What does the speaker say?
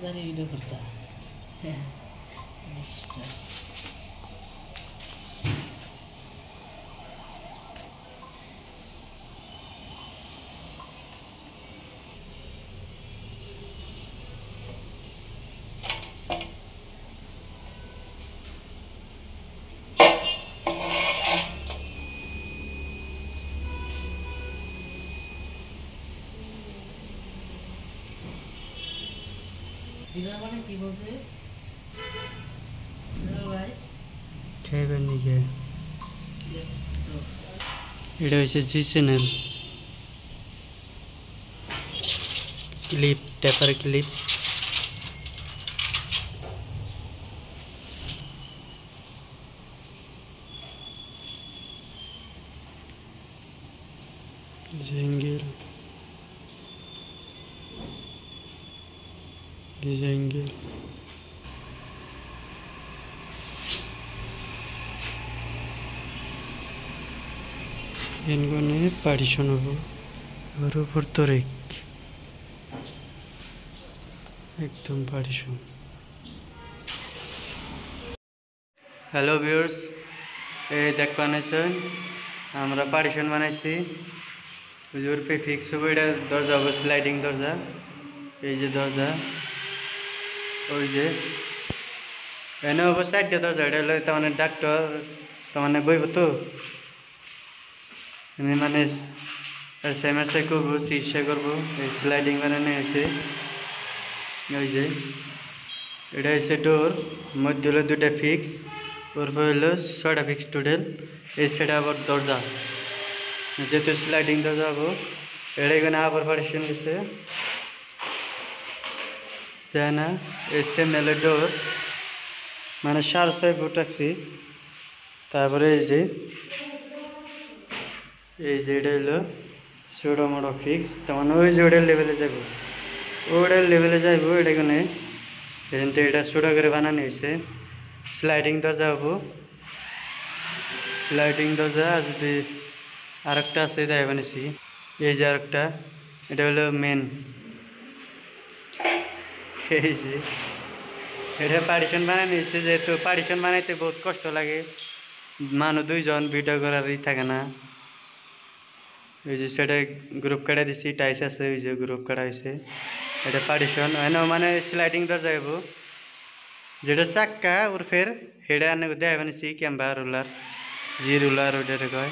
জানি ভিডিও করতা mister dinner মানে কি বলছে ভাই খাইবেন নাকি? ইয়েস এটা হচ্ছে জি চ্যানেল ক্লিপ টেপার ক্লিপ জেঙ্গেল জেঙ্গেল এনগনে পার্টিশন হবো ওর উপর তরিক একদম পার্টিশন। হ্যালো ভিউয়ার্স, এই দেখ বানাইছেন আমরা পার্টিশন বানাইছি হুজুর পে ফিক্স হবো। এটা দরজা হবো স্লাইডিং দরজা, এই যে দরজা ওই যে এনে হবো চারটে দরজা। এটা হলো তার মানে ডাক্তার তার মানে বইব তো মানে এসএমএসএ করবো, চিকিৎসা করবো। এই স্লাইডিং বানানো হয়েছে ওই যে এটা হচ্ছে ডোর, মধ্যে হলো দুটা ফিক্স, ওরপর হলো 6টা ফিক্স টোটাল। এই সাইডে আবার দরজা, যেহেতু স্লাইডিং দরজা হবো এটা এখানে আবার পার্টিশন গেছে যায় না। এই সেমনেলের ডোর মানে 6.5 ফুট রাখছি। তারপরে এই যে এটা হলো ছোটো মোটো ফিক্স, তার মানে ওই যে ওটার লেভেলে যাবো, ওটার লেভেলে যাইবো। এটা এখানে কিন্তু এটা ছোটো করে বানানো হয়েছে। স্লাইডিং দরজা হবো, স্লাইডিং দরজা। আর যদি আরেকটা আছে তাই বানিয়েছি, এই যে আরেকটা, এটা হলো মেন। এই যে এটা পার্টিশন বানানো হয়েছে, যেহেতু পার্টিশন বানাইতে বহুত কষ্ট লাগে, মানুষ দুইজন ভিডিও করারই থাকে না। ওই যে সেটা গ্রুপ কাটা দিছি, টাইস আছে ওই যে গ্রুপ কাটা হয়েছে। এটা পার্টিশন হয় না মানে স্লাইডিং দরজা যাইব, যেটা চাক্কা ওর ফের হেডে আনে দেয় বানিয়েছি ক্যাম্বা রুলার, জি রুলার ওইটারে কয়।